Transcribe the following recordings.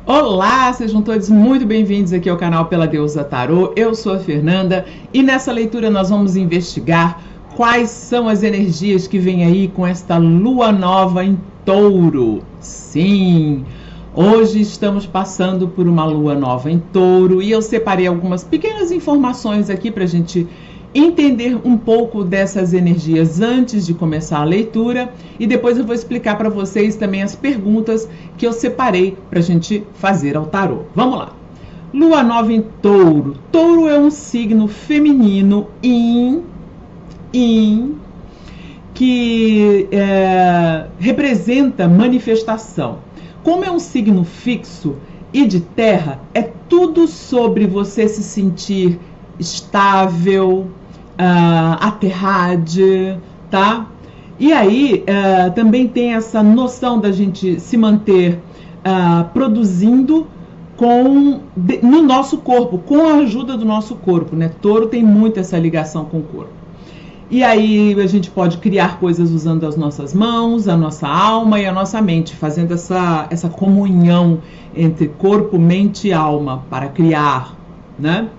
Olá, sejam todos muito bem-vindos aqui ao canal Pela Deusa Tarô. Eu sou a Fernanda e nessa leitura nós vamos investigar quais são as energias que vêm aí com esta lua nova em Touro. Sim, hoje estamos passando por uma lua nova em Touro e eu separei algumas pequenas informações aqui para a gente entender um pouco dessas energias antes de começar a leitura e depois eu vou explicar para vocês também as perguntas que eu separei para a gente fazer ao tarô. Vamos lá. Lua nova em Touro. Touro é um signo feminino que representa manifestação. Como é um signo fixo e de terra, é tudo sobre você se sentir estável, aterrade, tá? E aí também tem essa noção da gente se manter produzindo no nosso corpo, com a ajuda do nosso corpo, né? Touro tem muito essa ligação com o corpo. E aí a gente pode criar coisas usando as nossas mãos, a nossa alma e a nossa mente, fazendo essa comunhão entre corpo, mente e alma para criar, né?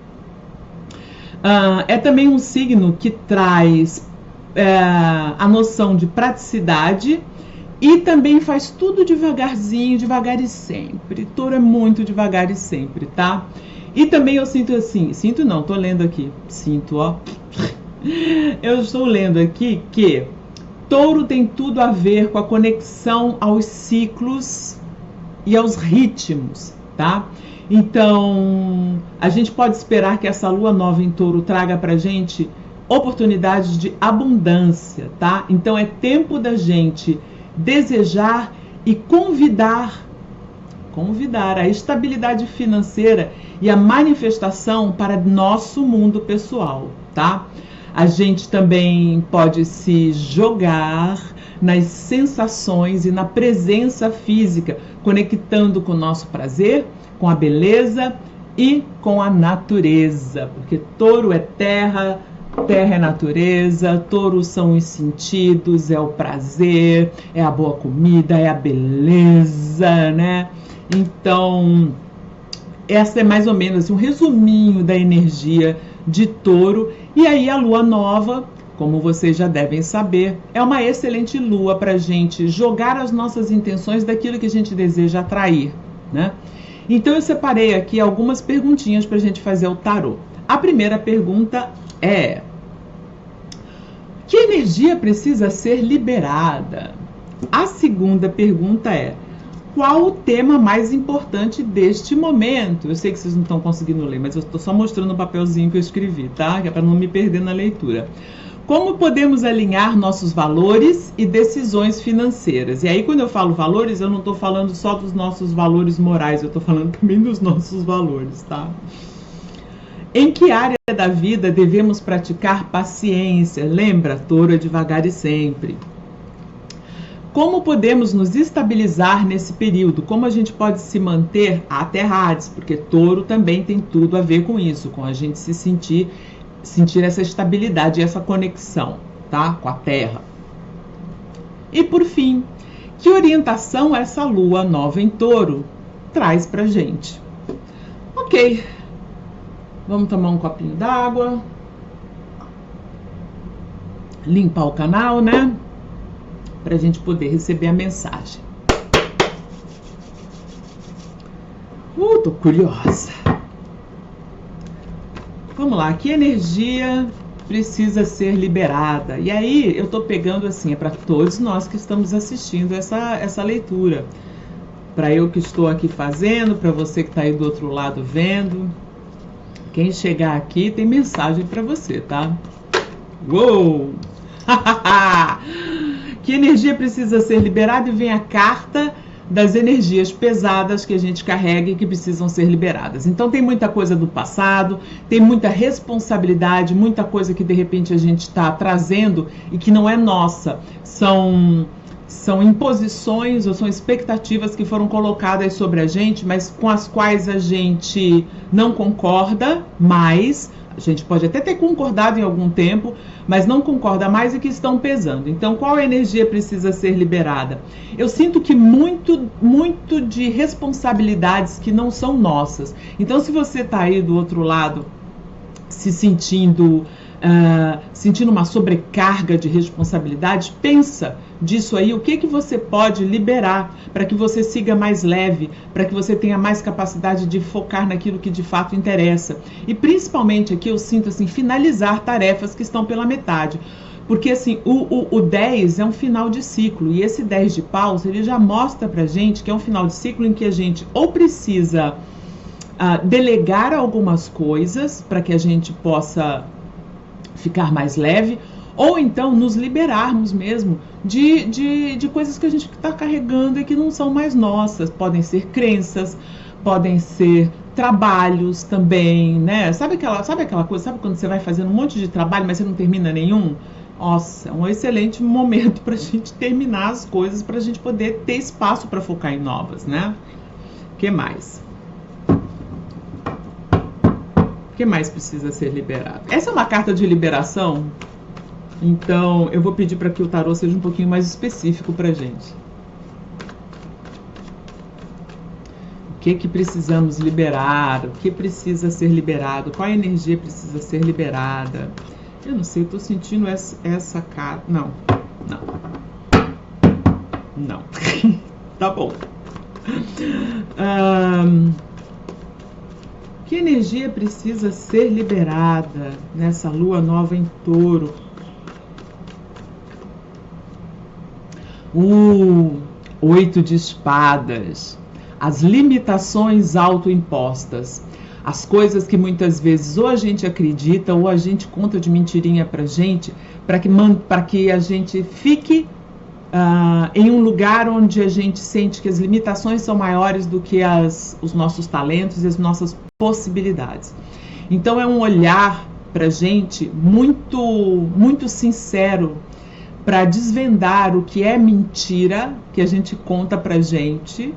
É também um signo que traz a noção de praticidade e também faz tudo devagarzinho, devagar e sempre. Touro é muito devagar e sempre, tá? E também eu sinto assim, sinto não, tô lendo aqui, sinto, ó. Eu estou lendo aqui que Touro tem tudo a ver com a conexão aos ciclos e aos ritmos, tá? Então, a gente pode esperar que essa lua nova em Touro traga pra gente oportunidades de abundância, tá? Então, é tempo da gente desejar e convidar a estabilidade financeira e a manifestação para nosso mundo pessoal, tá? A gente também pode se jogar nas sensações e na presença física, conectando com o nosso prazer, com a beleza e com a natureza, porque Touro é terra, terra é natureza, Touro são os sentidos, é o prazer, é a boa comida, é a beleza, né? Então, essa é mais ou menos um resuminho da energia de Touro. E aí a lua nova, como vocês já devem saber, é uma excelente lua para a gente jogar as nossas intenções daquilo que a gente deseja atrair, né? Então eu separei aqui algumas perguntinhas para a gente fazer o tarô. A primeira pergunta é: que energia precisa ser liberada? A segunda pergunta é: qual o tema mais importante deste momento? Eu sei que vocês não estão conseguindo ler, mas eu estou só mostrando o papelzinho que eu escrevi, tá? Que é para não me perder na leitura. Como podemos alinhar nossos valores e decisões financeiras? E aí, quando eu falo valores, eu não estou falando só dos nossos valores morais, eu estou falando também dos nossos valores, tá? Em que área da vida devemos praticar paciência? Lembra, Touro é devagar e sempre. Como podemos nos estabilizar nesse período? Como a gente pode se manter aterrados? Porque Touro também tem tudo a ver com isso, com a gente se sentir essa estabilidade e essa conexão, tá? Com a Terra. E por fim, que orientação essa lua nova em Touro traz pra gente? Ok, vamos tomar um copinho d'água, limpar o canal, né? Pra gente poder receber a mensagem. Tô curiosa. Vamos lá, que energia precisa ser liberada? E aí, eu tô pegando assim, é para todos nós que estamos assistindo essa leitura. Para eu que estou aqui fazendo, para você que tá aí do outro lado vendo. Quem chegar aqui tem mensagem para você, tá? Uou! Que energia precisa ser liberada? E vem a carta das energias pesadas que a gente carrega e que precisam ser liberadas. Então tem muita coisa do passado, tem muita responsabilidade, muita coisa que de repente a gente está trazendo e que não é nossa. São imposições ou são expectativas que foram colocadas sobre a gente, mas com as quais a gente não concorda, mas A gente pode até ter concordado em algum tempo, mas não concorda mais e que estão pesando. Então, qual energia precisa ser liberada? Eu sinto que muito de responsabilidades que não são nossas. Então, se você está aí do outro lado se sentindo uma sobrecarga de responsabilidade, pensa disso aí, o que você pode liberar para que você siga mais leve, para que você tenha mais capacidade de focar naquilo que de fato interessa. E principalmente aqui eu sinto assim, finalizar tarefas que estão pela metade. Porque assim, o 10 é um final de ciclo, e esse 10 de paus, ele já mostra pra gente que é um final de ciclo em que a gente ou precisa delegar algumas coisas para que a gente possa ficar mais leve, ou então nos liberarmos mesmo de coisas que a gente está carregando e que não são mais nossas. Podem ser crenças, podem ser trabalhos também, né? Sabe aquela coisa, sabe quando você vai fazendo um monte de trabalho, mas você não termina nenhum? Nossa, é um excelente momento para a gente terminar as coisas, para a gente poder ter espaço para focar em novas, né? O que mais? O que mais precisa ser liberado? Essa é uma carta de liberação, então eu vou pedir para que o tarô seja um pouquinho mais específico para a gente. O que precisamos liberar? O que precisa ser liberado? Qual energia precisa ser liberada? Eu não sei, eu tô sentindo essa carta. Não. Tá bom. Que energia precisa ser liberada nessa lua nova em Touro? O 8 de espadas. As limitações autoimpostas. As coisas que muitas vezes ou a gente acredita ou a gente conta de mentirinha pra gente, para que a gente fique em um lugar onde a gente sente que as limitações são maiores do que os nossos talentos e as nossas possibilidades. Então é um olhar pra gente muito sincero para desvendar o que é mentira que a gente conta pra gente,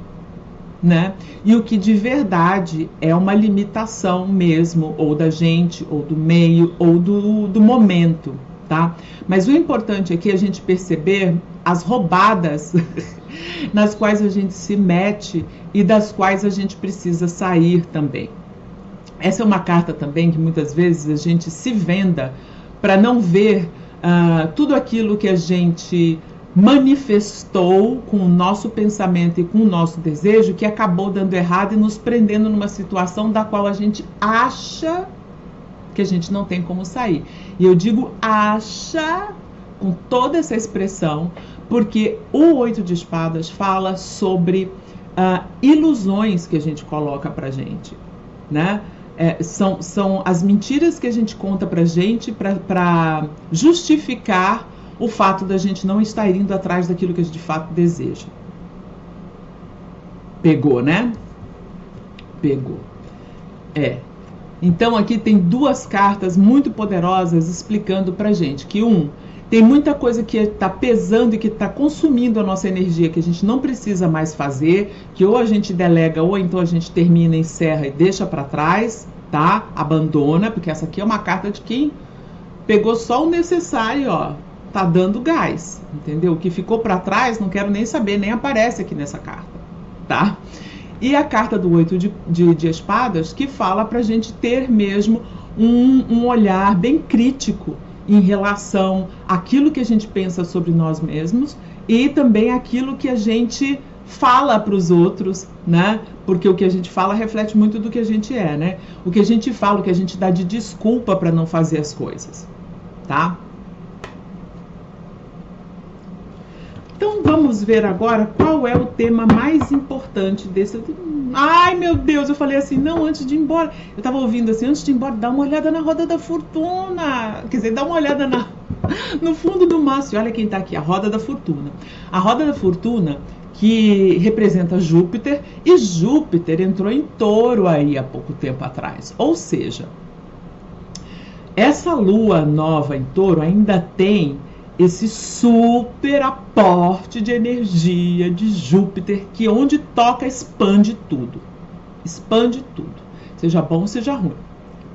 né? E o que de verdade é uma limitação mesmo, ou da gente, ou do meio, ou do momento, tá? Mas o importante aqui é a gente perceber as roubadas nas quais a gente se mete e das quais a gente precisa sair também. Essa é uma carta também que muitas vezes a gente se venda para não ver tudo aquilo que a gente manifestou com o nosso pensamento e com o nosso desejo, que acabou dando errado e nos prendendo numa situação da qual a gente acha que a gente não tem como sair. E eu digo acha com toda essa expressão, porque o 8 de espadas fala sobre ilusões que a gente coloca pra gente, né? São as mentiras que a gente conta pra gente para justificar o fato da gente não estar indo atrás daquilo que a gente de fato deseja. Pegou, né? Pegou. Então aqui tem duas cartas muito poderosas explicando pra gente que tem muita coisa que está pesando e que está consumindo a nossa energia, que a gente não precisa mais fazer, que ou a gente delega ou então a gente termina, encerra e deixa para trás, tá? Abandona, porque essa aqui é uma carta de quem pegou só o necessário, ó, tá dando gás, entendeu? O que ficou para trás, não quero nem saber, nem aparece aqui nessa carta, tá? E a carta do 8 de espadas, que fala pra gente ter mesmo um olhar bem crítico em relação àquilo que a gente pensa sobre nós mesmos e também aquilo que a gente fala para os outros, né? Porque o que a gente fala reflete muito do que a gente é, né? O que a gente fala, o que a gente dá de desculpa para não fazer as coisas, tá? Então vamos ver agora qual é o tema mais importante desse. Ai meu Deus, eu falei assim, não, antes de ir embora. Eu tava ouvindo assim, antes de ir embora, dá uma olhada na roda da fortuna. Quer dizer, dá uma olhada no fundo do maço. E olha quem tá aqui, a roda da fortuna. A roda da fortuna que representa Júpiter, e Júpiter entrou em Touro aí há pouco tempo atrás. Ou seja, essa lua nova em Touro ainda tem esse super aporte de energia de Júpiter, que onde toca expande tudo, seja bom, seja ruim,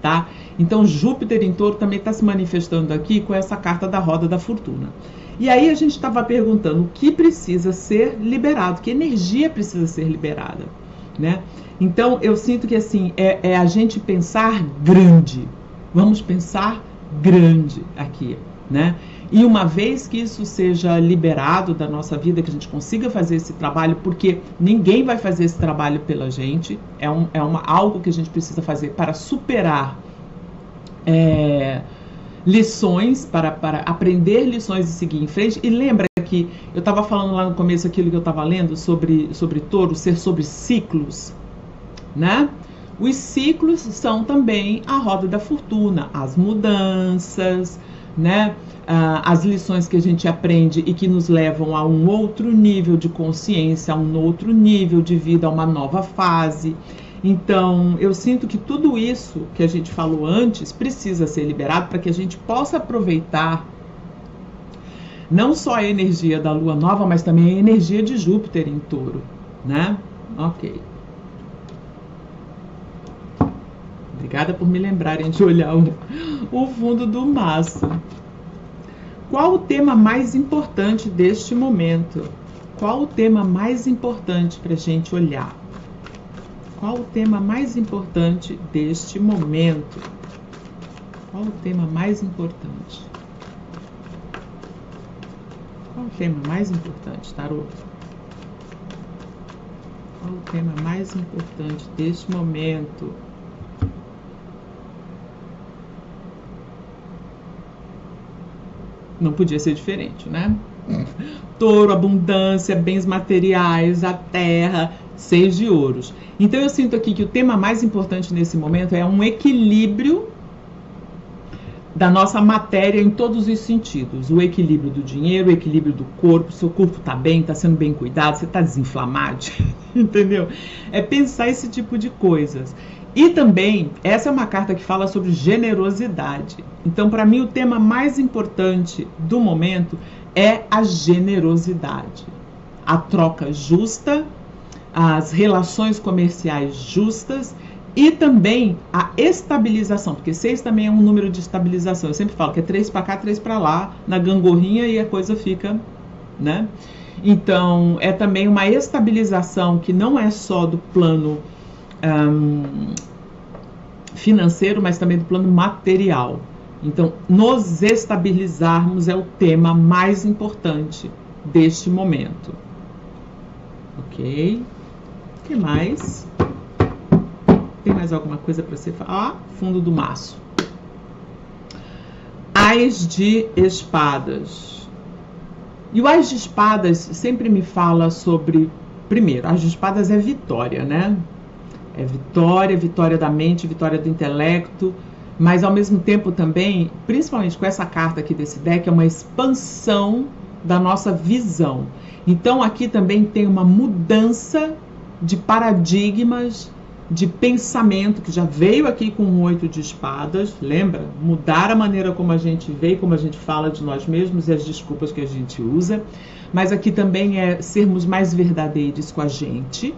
tá? Então Júpiter em Touro também está se manifestando aqui com essa carta da roda da fortuna. E aí a gente estava perguntando o que precisa ser liberado, que energia precisa ser liberada, né? Então eu sinto que assim, é a gente pensar grande. Vamos pensar grande aqui, né? E uma vez que isso seja liberado da nossa vida, que a gente consiga fazer esse trabalho, porque ninguém vai fazer esse trabalho pela gente, algo que a gente precisa fazer para superar lições, para aprender lições e seguir em frente. E lembra que eu estava falando lá no começo aquilo que eu estava lendo sobre Touro, ser sobre ciclos, né? Os ciclos são também a roda da fortuna, as mudanças, né? As lições que a gente aprende e que nos levam a um outro nível de consciência, a um outro nível de vida, a uma nova fase. Então, eu sinto que tudo isso que a gente falou antes precisa ser liberado para que a gente possa aproveitar não só a energia da Lua Nova, mas também a energia de Júpiter em Touro, né? Ok. Obrigada por me lembrarem de olhar o fundo do maço. Qual o tema mais importante deste momento? Qual o tema mais importante para a gente olhar? Qual o tema mais importante deste momento? Qual o tema mais importante? Qual o tema mais importante, tarô? Qual o tema mais importante deste momento? Não podia ser diferente, né? Touro, abundância, bens materiais, a terra, 6 de ouros. Então eu sinto aqui que o tema mais importante nesse momento é um equilíbrio da nossa matéria em todos os sentidos. O equilíbrio do dinheiro, o equilíbrio do corpo, seu corpo está bem, está sendo bem cuidado, você está desinflamado, entendeu? É pensar esse tipo de coisas. E também, essa é uma carta que fala sobre generosidade. Então, para mim, o tema mais importante do momento é a generosidade. A troca justa, as relações comerciais justas e também a estabilização, porque 6 também é um número de estabilização. Eu sempre falo que é 3 para cá, 3 para lá, na gangorrinha e a coisa fica, né? Então, é também uma estabilização que não é só do plano financeiro, mas também do plano material. Então, nos estabilizarmos é o tema mais importante deste momento. Ok? O que mais? Tem mais alguma coisa para você falar? Fundo do maço. Ás de espadas. E o Ás de espadas sempre me fala sobre... Primeiro, Ás de espadas é vitória, né? É vitória, vitória da mente, vitória do intelecto, mas ao mesmo tempo também, principalmente com essa carta aqui desse deck, é uma expansão da nossa visão. Então aqui também tem uma mudança de paradigmas, de pensamento, que já veio aqui com o 8 de espadas, lembra? Mudar a maneira como a gente vê, como a gente fala de nós mesmos e as desculpas que a gente usa, mas aqui também é sermos mais verdadeiros com a gente,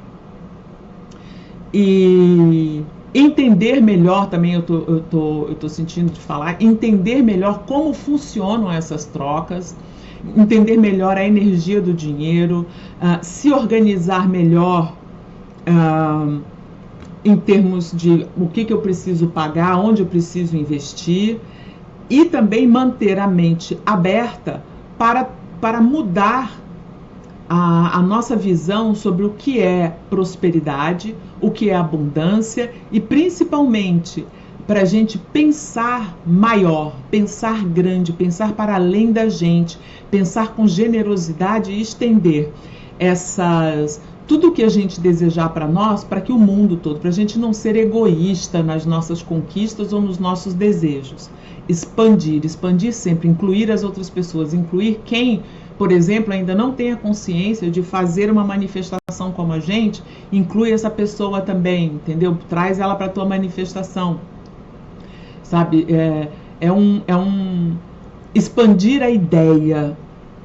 e entender melhor também, eu tô sentindo de falar, entender melhor como funcionam essas trocas, entender melhor a energia do dinheiro, se organizar melhor em termos de o que eu preciso pagar, onde eu preciso investir, e também manter a mente aberta para mudar a nossa visão sobre o que é prosperidade, o que é abundância e principalmente para a gente pensar maior, pensar grande, pensar para além da gente, pensar com generosidade e estender tudo que a gente desejar para nós, para que o mundo todo, para a gente não ser egoísta nas nossas conquistas ou nos nossos desejos. Expandir sempre, incluir as outras pessoas, incluir quem, por exemplo, ainda não tem a consciência de fazer uma manifestação como a gente, inclui essa pessoa também, entendeu? Traz ela para a tua manifestação, sabe? É um expandir a ideia,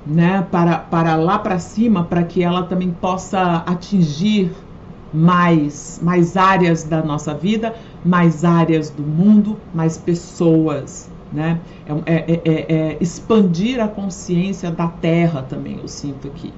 né? Para lá para cima, para que ela também possa atingir mais áreas da nossa vida, mais áreas do mundo, mais pessoas, né? Expandir a consciência da Terra também, eu sinto aqui.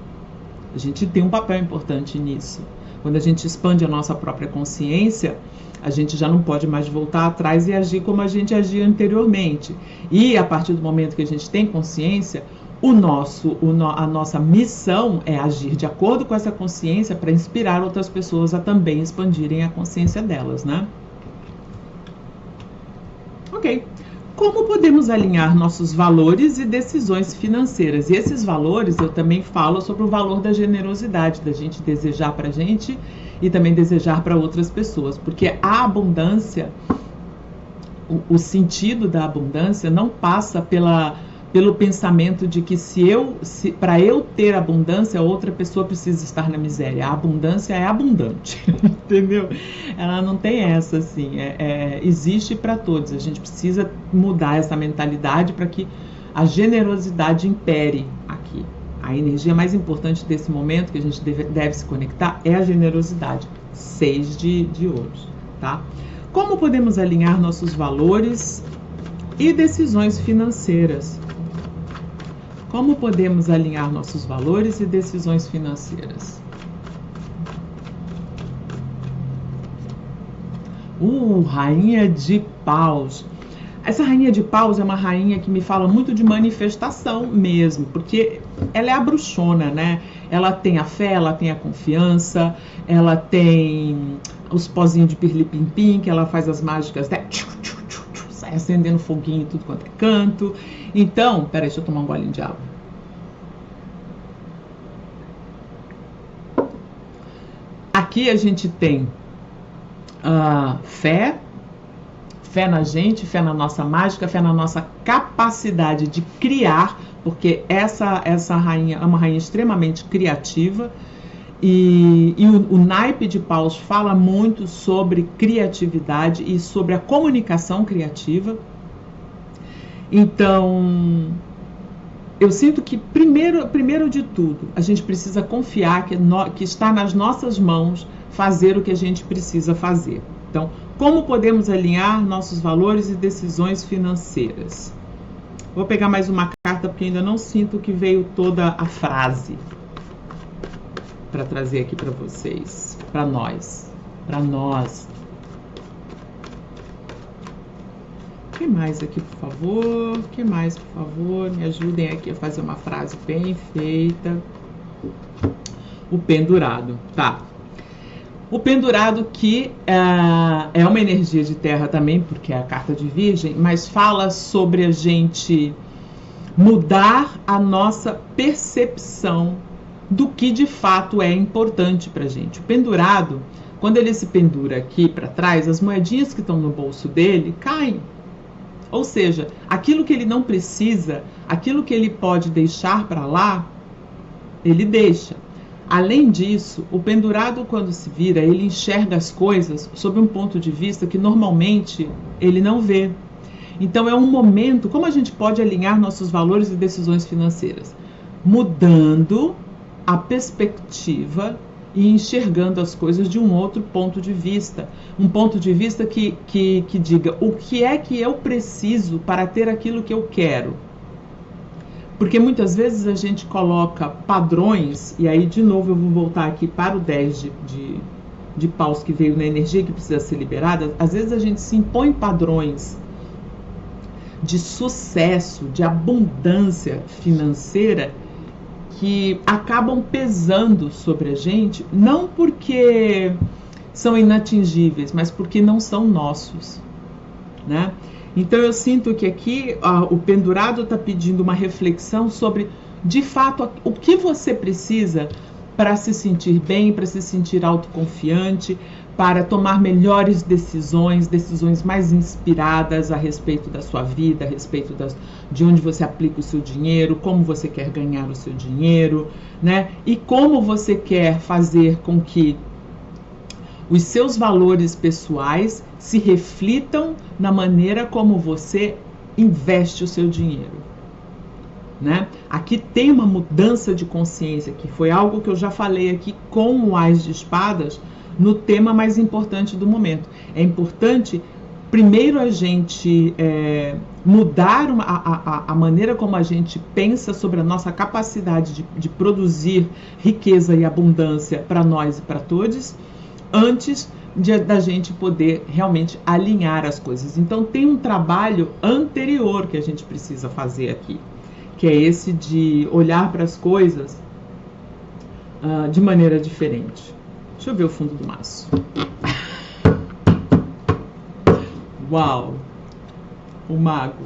A gente tem um papel importante nisso. Quando a gente expande a nossa própria consciência, a gente já não pode mais voltar atrás e agir como a gente agia anteriormente. E a partir do momento que a gente tem consciência, a nossa missão é agir de acordo com essa consciência para inspirar outras pessoas a também expandirem a consciência delas, né? Ok. Como podemos alinhar nossos valores e decisões financeiras? E esses valores, eu também falo sobre o valor da generosidade, da gente desejar para a gente e também desejar para outras pessoas. Porque a abundância, o sentido da abundância não passa pelo pensamento de que para eu ter abundância, outra pessoa precisa estar na miséria. A abundância é abundante, entendeu? Ela não tem essa, assim, existe para todos. A gente precisa mudar essa mentalidade para que a generosidade impere aqui. A energia mais importante desse momento que a gente deve se conectar é a generosidade. 6 de ouros, tá? Como podemos alinhar nossos valores e decisões financeiras? Como podemos alinhar nossos valores e decisões financeiras? Rainha de Paus. Essa Rainha de Paus é uma rainha que me fala muito de manifestação mesmo, porque ela é a bruxona, né? Ela tem a fé, ela tem a confiança, ela tem os pozinhos de pirlim-pim-pim, que ela faz as mágicas, né? Sai acendendo foguinho em tudo quanto é canto. Então, peraí, deixa eu tomar um golinho de água. Aqui a gente tem fé na gente, fé na nossa mágica, fé na nossa capacidade de criar, porque essa rainha é uma rainha extremamente criativa. E o naipe de Paus fala muito sobre criatividade e sobre a comunicação criativa. Então, eu sinto que, primeiro de tudo, a gente precisa confiar que está nas nossas mãos fazer o que a gente precisa fazer. Então, como podemos alinhar nossos valores e decisões financeiras? Vou pegar mais uma carta, porque ainda não sinto que veio toda a frase para trazer aqui para vocês, para nós. O que mais aqui, por favor? O que mais, por favor? Me ajudem aqui a fazer uma frase bem feita. O pendurado, tá? O pendurado que é uma energia de terra também, porque é a carta de Virgem, mas fala sobre a gente mudar a nossa percepção do que de fato é importante pra gente. O pendurado, quando ele se pendura aqui para trás, as moedinhas que estão no bolso dele caem. Ou seja, aquilo que ele não precisa, aquilo que ele pode deixar para lá, ele deixa. Além disso, o pendurado, quando se vira, ele enxerga as coisas sob um ponto de vista que normalmente ele não vê. Então é um momento, como a gente pode alinhar nossos valores e decisões financeiras? Mudando a perspectiva e enxergando as coisas de um outro ponto de vista. Um ponto de vista que diga o que é que eu preciso para ter aquilo que eu quero. Porque muitas vezes a gente coloca padrões, e aí de novo eu vou voltar aqui para o 10 de paus que veio na energia que precisa ser liberada. Às vezes a gente se impõe padrões de sucesso, de abundância financeira, que acabam pesando sobre a gente, não porque são inatingíveis, mas porque não são nossos, né? Então eu sinto que aqui o pendurado está pedindo uma reflexão sobre, de fato, o que você precisa para se sentir bem, para se sentir autoconfiante, para tomar melhores decisões mais inspiradas a respeito da sua vida, a respeito de onde você aplica o seu dinheiro, como você quer ganhar o seu dinheiro, né? E como você quer fazer com que os seus valores pessoais se reflitam na maneira como você investe o seu dinheiro, né? Aqui tem uma mudança de consciência, que foi algo que eu já falei aqui com o Ás de Espadas, no tema mais importante do momento. É importante, primeiro, a gente mudar a maneira como a gente pensa sobre a nossa capacidade de produzir riqueza e abundância para nós e para todos, antes da gente poder realmente alinhar as coisas. Então tem um trabalho anterior que a gente precisa fazer aqui, que é esse de olhar para as coisas de maneira diferente. Deixa eu ver o fundo do maço. Uau! O mago.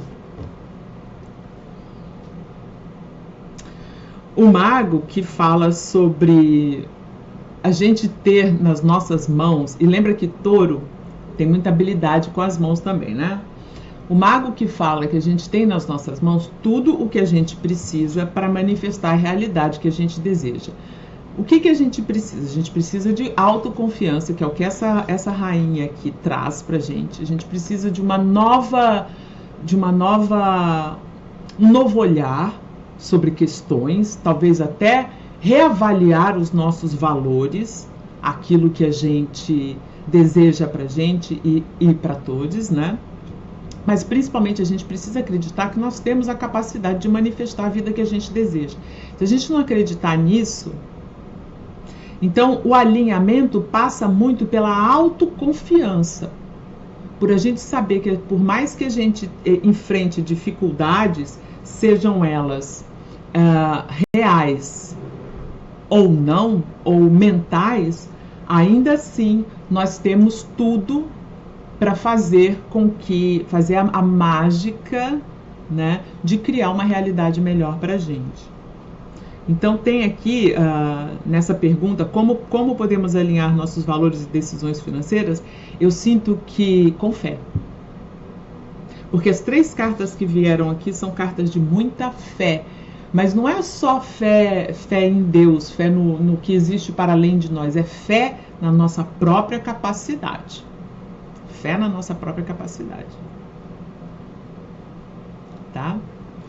O mago que fala sobre a gente ter nas nossas mãos, e lembra que touro tem muita habilidade com as mãos também, né? O mago que fala que a gente tem nas nossas mãos tudo o que a gente precisa para manifestar a realidade que a gente deseja. O que a gente precisa? A gente precisa de autoconfiança, que é o que essa rainha aqui traz pra gente. A gente precisa de um novo olhar sobre questões, talvez até reavaliar os nossos valores, aquilo que a gente deseja pra gente e para todos, né? Mas principalmente a gente precisa acreditar que nós temos a capacidade de manifestar a vida que a gente deseja. Se a gente não acreditar nisso, então o alinhamento passa muito pela autoconfiança. Por a gente saber que por mais que a gente enfrente dificuldades, sejam elas reais ou não, ou mentais, ainda assim nós temos tudo para fazer a mágica, né, de criar uma realidade melhor para a gente. Então tem aqui, nessa pergunta, como podemos alinhar nossos valores e decisões financeiras, eu sinto que com fé. Porque as 3 cartas que vieram aqui são cartas de muita fé. Mas não é só fé em Deus, fé no que existe para além de nós, é fé na nossa própria capacidade. Fé na nossa própria capacidade. Tá?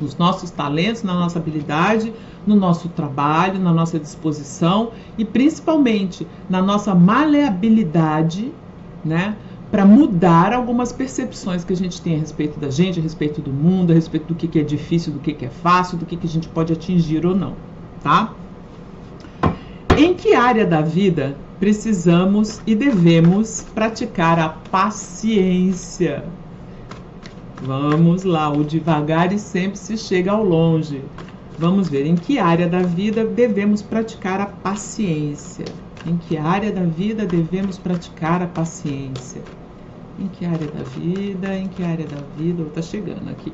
Nos nossos talentos, na nossa habilidade, no nosso trabalho, na nossa disposição e principalmente na nossa maleabilidade, né, para mudar algumas percepções que a gente tem a respeito da gente, a respeito do mundo, a respeito do que é difícil, do que é fácil, do que a gente pode atingir ou não, tá? Em que área da vida precisamos e devemos praticar a paciência? Vamos lá, o devagar e sempre se chega ao longe. Vamos ver, em que área da vida devemos praticar a paciência? Em que área da vida devemos praticar a paciência? Em que área da vida? Em que área da vida? Tá chegando aqui.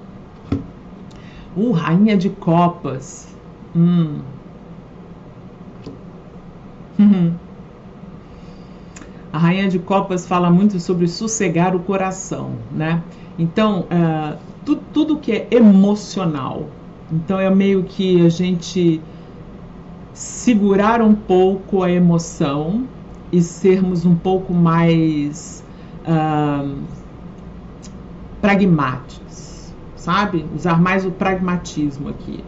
Rainha de Copas. A Rainha de Copas fala muito sobre sossegar o coração, né? Então, tudo que é emocional, então é meio que a gente segurar um pouco a emoção e sermos um pouco mais pragmáticos, sabe? Usar mais o pragmatismo aqui,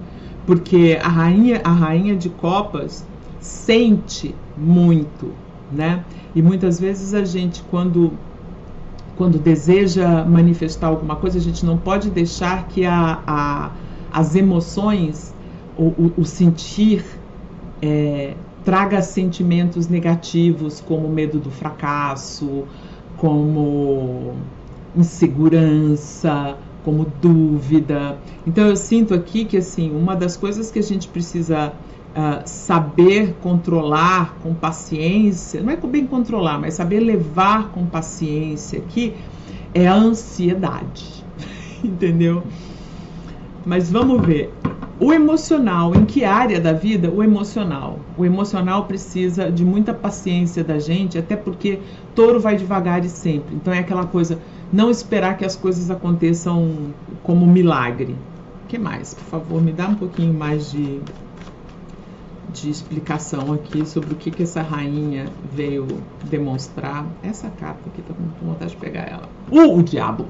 porque a rainha de Copas sente muito, né? E muitas vezes a gente, quando deseja manifestar alguma coisa, a gente não pode deixar que as emoções, o sentir, traga sentimentos negativos, como medo do fracasso, como insegurança, como dúvida. Então eu sinto aqui que, assim, uma das coisas que a gente precisa saber controlar com paciência, não é bem controlar, mas saber levar com paciência aqui, é a ansiedade, entendeu? Mas vamos ver, o emocional, em que área da vida? O emocional precisa de muita paciência da gente, até porque touro vai devagar e sempre, então é aquela coisa, não esperar que as coisas aconteçam como milagre. O que mais? Por favor, me dá um pouquinho mais de explicação aqui sobre o que essa rainha veio demonstrar. Essa carta aqui, tô com vontade de pegar ela. O diabo!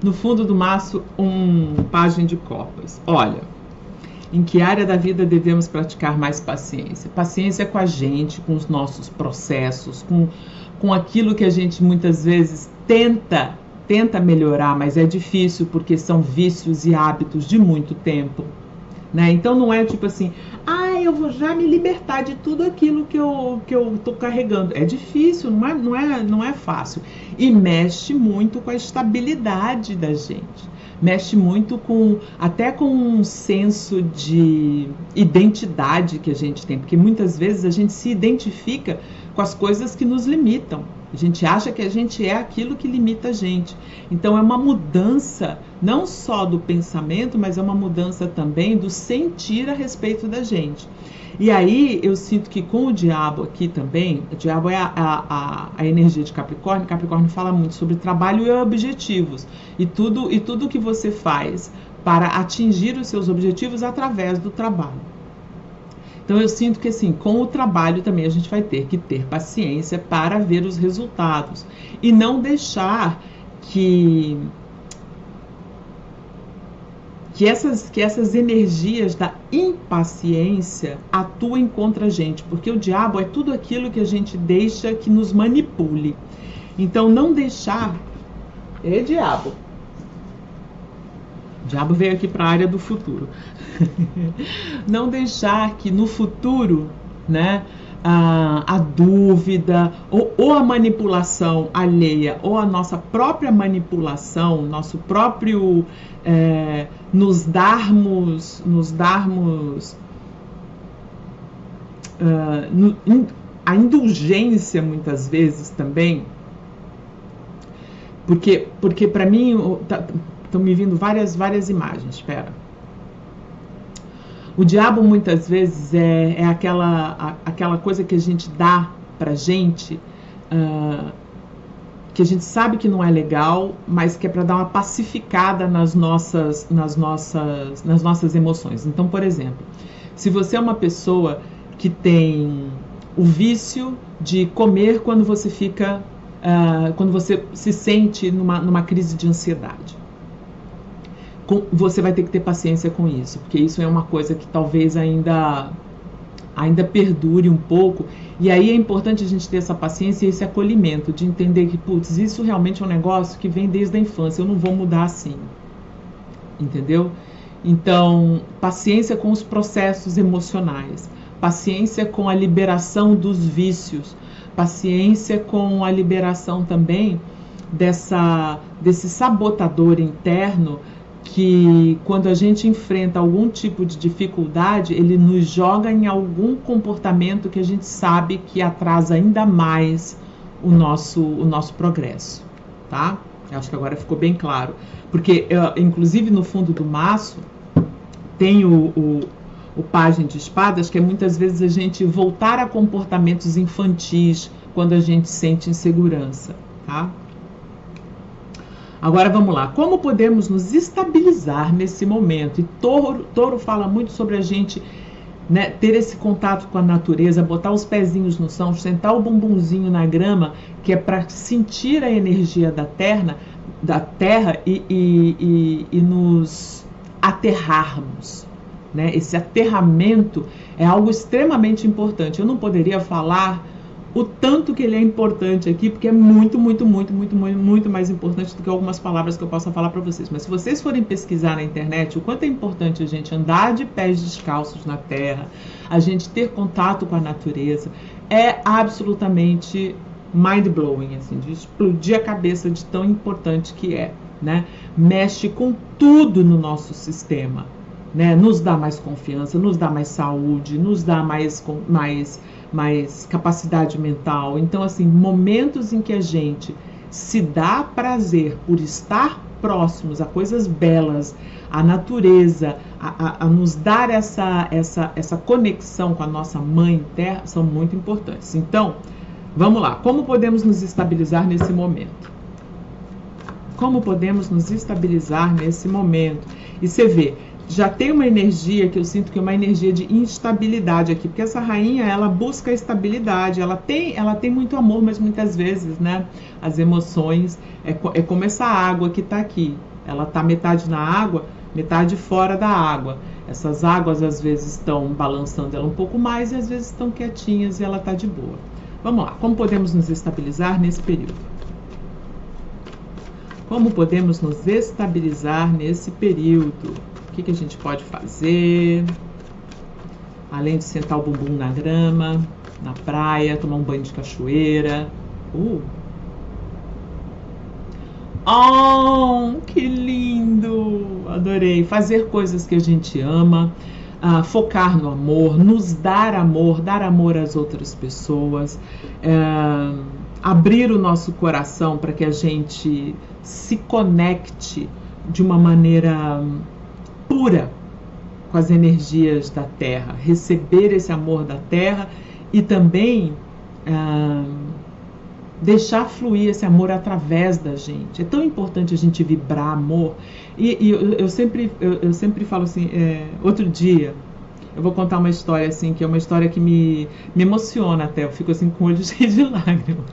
no fundo do maço, um pajem de copas. Olha, em que área da vida devemos praticar mais paciência? Paciência com a gente, com os nossos processos, com aquilo que a gente muitas vezes tenta melhorar, mas é difícil porque são vícios e hábitos de muito tempo. Né? Então não é tipo assim, eu vou já me libertar de tudo aquilo que eu tô carregando. É difícil, não é fácil. E mexe muito com a estabilidade da gente. Mexe muito até com um senso de identidade que a gente tem. Porque muitas vezes a gente se identifica com as coisas que nos limitam. A gente acha que a gente é aquilo que limita a gente. Então é uma mudança não só do pensamento, mas é uma mudança também do sentir a respeito da gente. E aí eu sinto que com o diabo aqui também, o diabo é a energia de Capricórnio. Capricórnio fala muito sobre trabalho e objetivos. E tudo que você faz para atingir os seus objetivos através do trabalho. Então eu sinto que assim, com o trabalho também a gente vai ter que ter paciência para ver os resultados e não deixar que essas energias da impaciência atuem contra a gente, porque o diabo é tudo aquilo que a gente deixa que nos manipule. Então não deixar... diabo! O diabo veio aqui para a área do futuro. Não deixar que no futuro, né, a dúvida ou a manipulação alheia ou a nossa própria manipulação, nosso próprio nos darmos a indulgência muitas vezes também, porque para mim estão me vindo várias imagens. Espera. O diabo muitas vezes é aquela coisa que a gente dá pra gente, que a gente sabe que não é legal, mas que é para dar uma pacificada nas nossas emoções. Então, por exemplo, se você é uma pessoa que tem o vício de comer quando você se sente numa crise de ansiedade, você vai ter que ter paciência com isso, porque isso é uma coisa que talvez ainda perdure um pouco, e aí é importante a gente ter essa paciência e esse acolhimento, de entender que, putz, isso realmente é um negócio que vem desde a infância, eu não vou mudar assim, entendeu? Então, paciência com os processos emocionais, paciência com a liberação dos vícios, paciência com a liberação também desse sabotador interno, que quando a gente enfrenta algum tipo de dificuldade, ele nos joga em algum comportamento que a gente sabe que atrasa ainda mais o nosso progresso, tá? Acho que agora ficou bem claro. Porque, inclusive, no fundo do maço, tem o pajem de espadas, que é muitas vezes a gente voltar a comportamentos infantis quando a gente sente insegurança, tá? Agora vamos lá, como podemos nos estabilizar nesse momento? E Touro fala muito sobre a gente, né, ter esse contato com a natureza, botar os pezinhos no chão, sentar o bumbumzinho na grama, que é para sentir a energia da terra e nos aterrarmos. Né? Esse aterramento é algo extremamente importante. Eu não poderia falar o tanto que ele é importante aqui, porque é muito mais importante do que algumas palavras que eu possa falar para vocês. Mas se vocês forem pesquisar na internet, o quanto é importante a gente andar de pés descalços na terra, a gente ter contato com a natureza, é absolutamente mind-blowing, assim, de explodir a cabeça de tão importante que é, né? Mexe com tudo no nosso sistema, né? Nos dá mais confiança, nos dá mais saúde, nos dá mais capacidade mental. Então, assim, momentos em que a gente se dá prazer por estar próximos a coisas belas, a natureza, a nos dar essa conexão com a nossa mãe terra, são muito importantes. Então, vamos lá. Como podemos nos estabilizar nesse momento? Como podemos nos estabilizar nesse momento? E você vê, já tem uma energia que eu sinto que é uma energia de instabilidade aqui, porque essa rainha, ela busca estabilidade, ela tem muito amor, mas muitas vezes, né, as emoções, é como essa água que está aqui, Ela está metade na água, metade fora da água. Essas águas às vezes estão balançando ela um pouco mais e às vezes estão quietinhas e ela está de boa. Vamos lá, como podemos nos estabilizar nesse período? Como podemos nos estabilizar nesse período? O que a gente pode fazer? Além de sentar o bumbum na grama, na praia, tomar um banho de cachoeira. Oh, que lindo! Adorei. Fazer coisas que a gente ama, focar no amor, nos dar amor às outras pessoas, abrir o nosso coração para que a gente se conecte de uma maneira pura com as energias da Terra, receber esse amor da Terra e também deixar fluir esse amor através da gente. É tão importante a gente vibrar amor. E eu sempre falo assim, outro dia, eu vou contar uma história assim, que é uma história que me emociona até, eu fico assim com o olho cheio de lágrimas.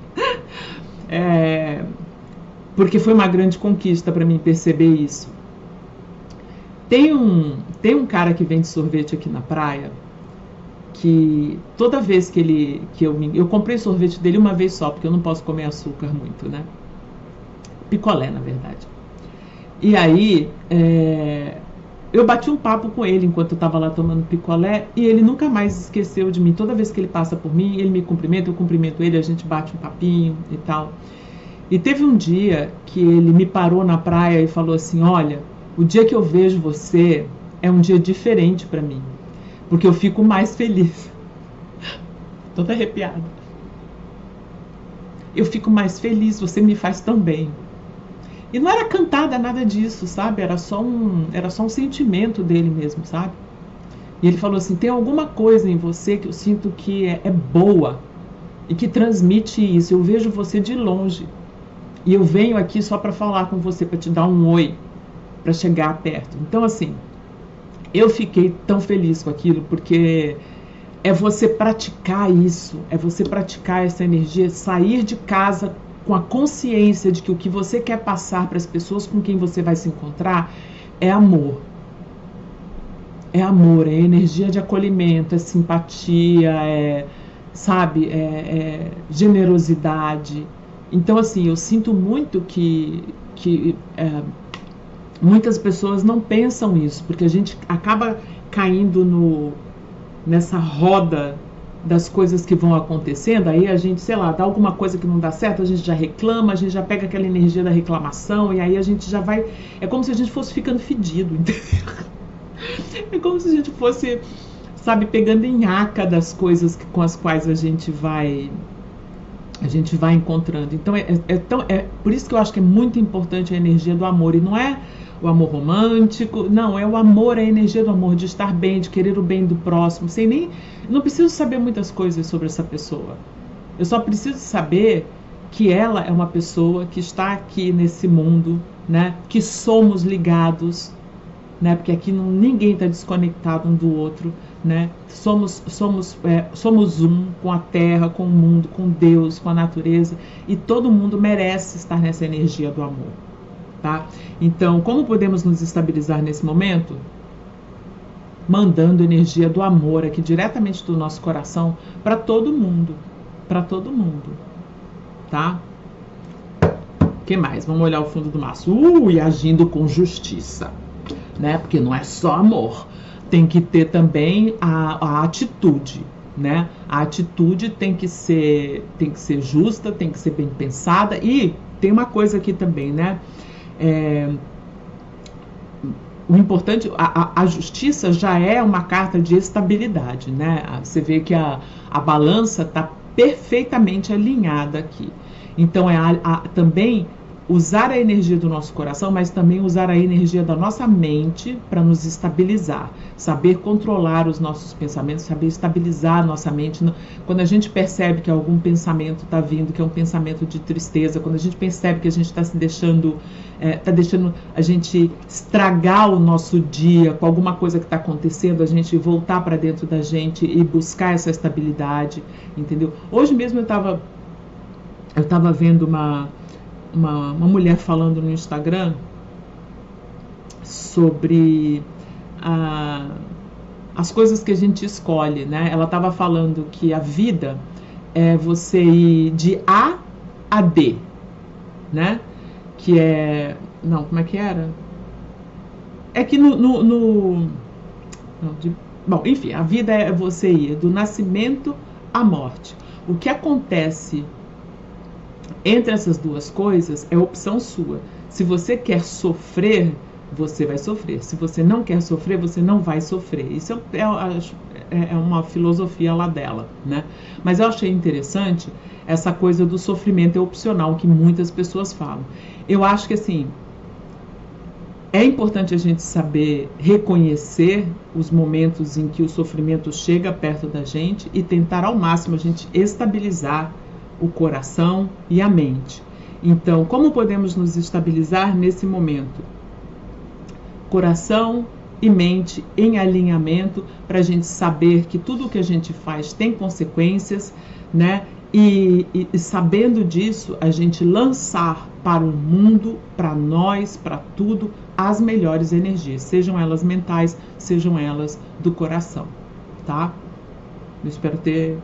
Porque foi uma grande conquista para mim perceber isso. Tem um cara que vende sorvete aqui na praia, que toda vez que eu comprei sorvete dele uma vez só, porque eu não posso comer açúcar muito, né? Picolé, na verdade. E aí, eu bati um papo com ele enquanto eu estava lá tomando picolé, e ele nunca mais esqueceu de mim. Toda vez que ele passa por mim, ele me cumprimenta, eu cumprimento ele, a gente bate um papinho e tal. E teve um dia que ele me parou na praia e falou assim: olha, o dia que eu vejo você é um dia diferente para mim, porque eu fico mais feliz. Toda arrepiada. Eu fico mais feliz, você me faz tão bem. E não era cantada, nada disso, sabe? Era só um sentimento dele mesmo, sabe? E ele falou assim: tem alguma coisa em você que eu sinto que é boa e que transmite isso. Eu vejo você de longe e eu venho aqui só para falar com você, para te dar um oi, para chegar perto. Então, assim, eu fiquei tão feliz com aquilo, porque é você praticar isso, é você praticar essa energia, sair de casa com a consciência de que o que você quer passar para as pessoas com quem você vai se encontrar é amor. É amor, é energia de acolhimento, é simpatia, sabe, generosidade. Então, assim, eu sinto muito que muitas pessoas não pensam isso, porque a gente acaba caindo nessa roda das coisas que vão acontecendo. Aí a gente, sei lá, dá alguma coisa que não dá certo, a gente já reclama, a gente já pega aquela energia da reclamação, e aí a gente já vai... É como se a gente fosse ficando fedido, entendeu? É como se a gente fosse, sabe, pegando nhaca das coisas com as quais a gente vai encontrando. Então é por isso que eu acho que é muito importante a energia do amor. E não é o amor romântico, não, é o amor, a energia do amor, de estar bem, de querer o bem do próximo, sem nem... Não preciso saber muitas coisas sobre essa pessoa. Eu só preciso saber que ela é uma pessoa que está aqui nesse mundo, né? Que somos ligados, né? Porque aqui ninguém está desconectado um do outro, né? Somos um com a terra, com o mundo, com Deus, com a natureza, e todo mundo merece estar nessa energia do amor, tá? Então, como podemos nos estabilizar nesse momento? Mandando energia do amor aqui diretamente do nosso coração para todo mundo, tá? O que mais? Vamos olhar o fundo do maço. E agindo com justiça, né? Porque não é só amor, tem que ter também a atitude, né? A atitude tem que ser justa, tem que ser bem pensada. E tem uma coisa aqui também, né? O importante, a justiça já é uma carta de estabilidade, né? Você vê que a balança está perfeitamente alinhada aqui. Então também usar a energia do nosso coração, mas também usar a energia da nossa mente para nos estabilizar, saber controlar os nossos pensamentos, saber estabilizar a nossa mente. Quando a gente percebe que algum pensamento está vindo, que é um pensamento de tristeza, quando a gente percebe que a gente está deixando a gente estragar o nosso dia com alguma coisa que está acontecendo, a gente voltar para dentro da gente e buscar essa estabilidade, entendeu? Hoje mesmo eu estava vendo uma mulher falando no Instagram, sobre as coisas que a gente escolhe, né? Ela estava falando que a vida é você ir de A a D, né? Que é... Não, como é que era? É que bom, enfim, a vida é você ir do nascimento à morte. O que acontece entre essas duas coisas é opção sua. Se você quer sofrer, você vai sofrer. Se você não quer sofrer, você não vai sofrer. Isso é uma filosofia lá dela, né? Mas eu achei interessante essa coisa do sofrimento é opcional, que muitas pessoas falam. Eu acho que, assim, é importante a gente saber reconhecer os momentos em que o sofrimento chega perto da gente e tentar ao máximo a gente estabilizar o coração e a mente. Então, como podemos nos estabilizar nesse momento? Coração e mente em alinhamento, para a gente saber que tudo o que a gente faz tem consequências, né? E sabendo disso, a gente lançar para o mundo, para nós, para tudo, as melhores energias, sejam elas mentais, sejam elas do coração, tá? Eu espero ter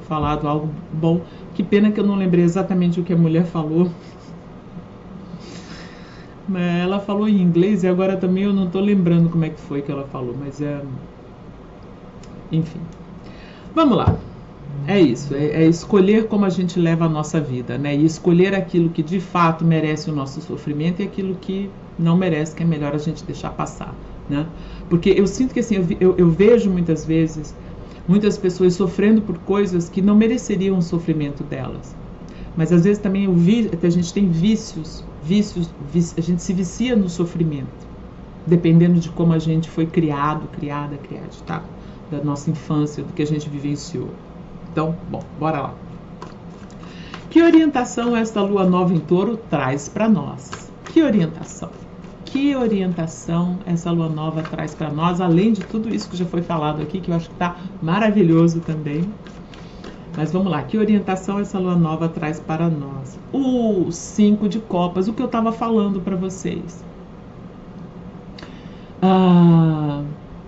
falado algo bom. Que pena que eu não lembrei exatamente o que a mulher falou. Ela falou em inglês e agora também eu não estou lembrando como é que foi que ela falou, mas enfim. Vamos lá. É isso, é escolher como a gente leva a nossa vida, né? E escolher aquilo que de fato merece o nosso sofrimento e aquilo que não merece, que é melhor a gente deixar passar, né? Porque eu sinto que assim, eu vejo muitas vezes muitas pessoas sofrendo por coisas que não mereceriam o sofrimento delas. Mas às vezes também a gente tem vícios, a gente se vicia no sofrimento, dependendo de como a gente foi criada, tá? Da nossa infância, do que a gente vivenciou. Então, bom, bora lá. Que orientação esta lua nova em Touro traz para nós? Que orientação essa lua nova traz para nós, além de tudo isso que já foi falado aqui, que eu acho que está maravilhoso também. Mas vamos lá, que orientação essa lua nova traz para nós? O 5 de copas, o que eu estava falando para vocês.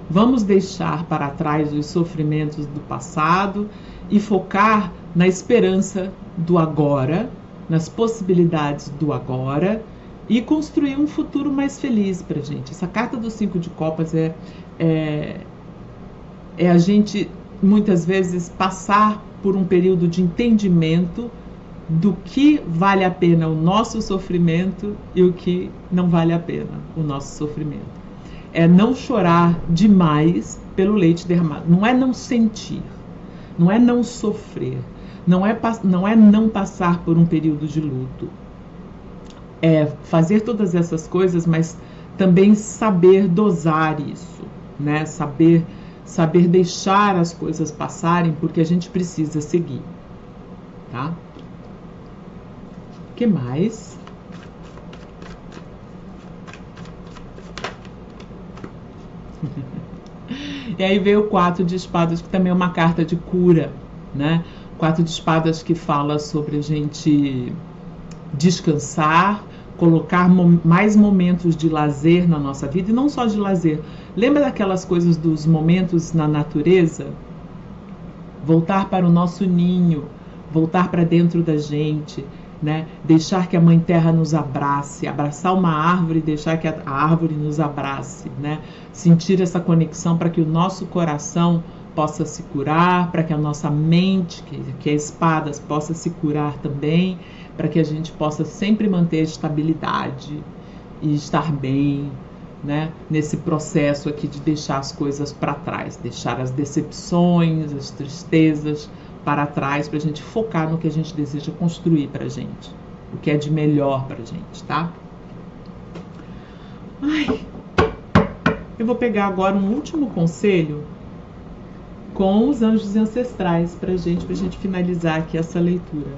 Vamos deixar para trás os sofrimentos do passado e focar na esperança do agora, nas possibilidades do agora e construir um futuro mais feliz para a gente. Essa carta do 5 de copas é a gente muitas vezes passar por um período de entendimento do que vale a pena o nosso sofrimento e o que não vale a pena o nosso sofrimento. É não chorar demais pelo leite derramado. Não é não sentir, não é não sofrer, não é não passar por um período de luto. É fazer todas essas coisas, mas também saber dosar isso, né? Saber deixar as coisas passarem, porque a gente precisa seguir, tá? O que mais? E aí veio o 4 de espadas, que também é uma carta de cura, né? 4 de espadas que fala sobre a gente descansar, colocar mais momentos de lazer na nossa vida, e não só de lazer. Lembra daquelas coisas dos momentos na natureza? Voltar para o nosso ninho, voltar para dentro da gente, né? Deixar que a Mãe Terra nos abrace, abraçar uma árvore e deixar que a árvore nos abrace, né? Sentir essa conexão para que o nosso coração possa se curar, para que a nossa mente, que é espadas, possa se curar também, para que a gente possa sempre manter a estabilidade e estar bem, né? Nesse processo aqui de deixar as coisas para trás, deixar as decepções, as tristezas para trás, para a gente focar no que a gente deseja construir para a gente, o que é de melhor para a gente, tá? Eu vou pegar agora um último conselho com os anjos ancestrais para a gente finalizar aqui essa leitura.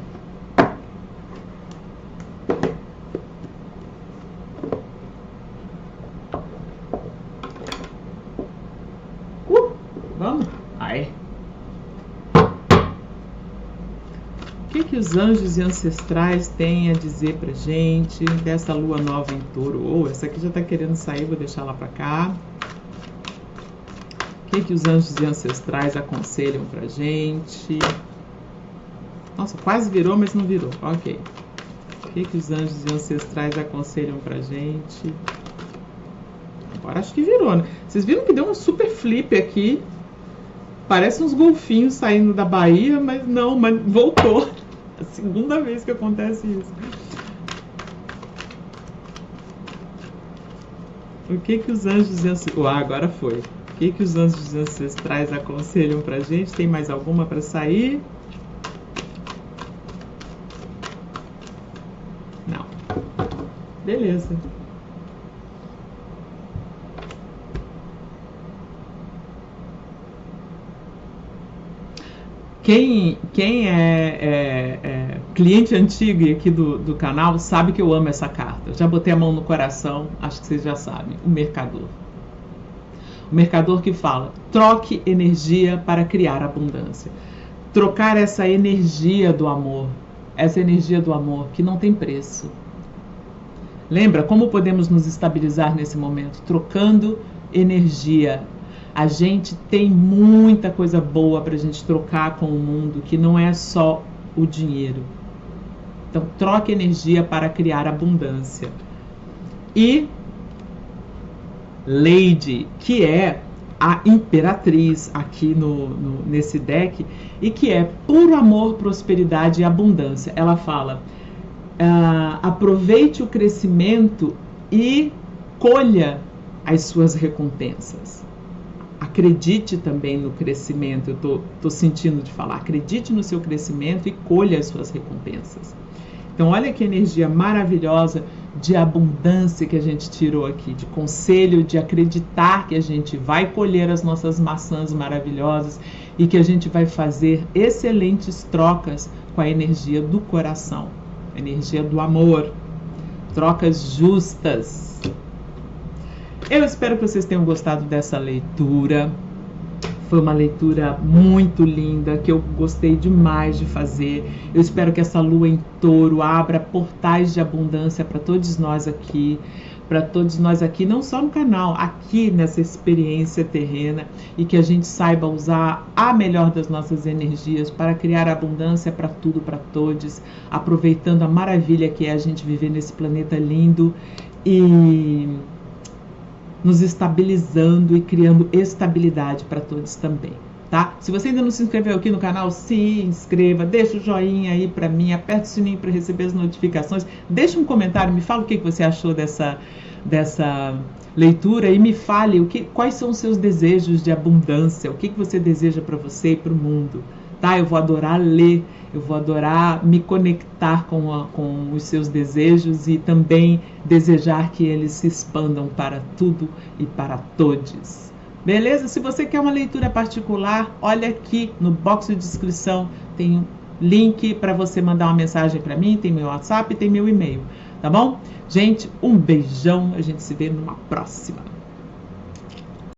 Vamos? Aí. que os anjos e ancestrais têm a dizer pra gente dessa lua nova em Touro? Essa aqui já tá querendo sair, vou deixar lá pra cá. O que os anjos e ancestrais aconselham pra gente? Nossa, quase virou, mas não virou. Ok. O que os anjos e ancestrais aconselham pra gente? Agora acho que virou, né? Vocês viram que deu um super flip aqui? Parece uns golfinhos saindo da Bahia, mas não, mas voltou. A segunda vez que acontece isso. O que os anjos e ancestrais... agora foi. O que os anjos e ancestrais aconselham pra gente? Tem mais alguma para sair? Não. Beleza. Quem é cliente antigo aqui do canal sabe que eu amo essa carta. Eu já botei a mão no coração, acho que vocês já sabem. O mercador. O mercador que fala, troque energia para criar abundância. Trocar essa energia do amor. Essa energia do amor que não tem preço. Lembra como podemos nos estabilizar nesse momento? Trocando energia. A gente tem muita coisa boa para a gente trocar com o mundo, que não é só o dinheiro. Então, troque energia para criar abundância. E Lady, que é a imperatriz aqui nesse deck, e que é puro amor, prosperidade e abundância. Ela fala, aproveite o crescimento e colha as suas recompensas. Acredite também no crescimento, eu tô sentindo de falar, acredite no seu crescimento e colha as suas recompensas. Então olha que energia maravilhosa de abundância que a gente tirou aqui, de conselho, de acreditar que a gente vai colher as nossas maçãs maravilhosas e que a gente vai fazer excelentes trocas com a energia do coração, a energia do amor, trocas justas. Eu espero que vocês tenham gostado dessa leitura. Foi uma leitura muito linda, que eu gostei demais de fazer. Eu espero que essa lua em Touro abra portais de abundância para todos nós aqui, não só no canal, aqui nessa experiência terrena, e que a gente saiba usar a melhor das nossas energias para criar abundância para tudo, para todos, aproveitando a maravilha que é a gente viver nesse planeta lindo e nos estabilizando e criando estabilidade para todos também, tá? Se você ainda não se inscreveu aqui no canal, se inscreva, deixa o joinha aí para mim, aperta o sininho para receber as notificações, deixa um comentário, me fala o que você achou dessa leitura e me fale quais são os seus desejos de abundância, o que você deseja para você e para o mundo, tá? Eu vou adorar ler, eu vou adorar me conectar com os seus desejos e também desejar que eles se expandam para tudo e para todos. Beleza? Se você quer uma leitura particular, olha aqui no box de descrição, tem um link para você mandar uma mensagem para mim, tem meu WhatsApp, tem meu e-mail, tá bom? Gente, um beijão, a gente se vê numa próxima.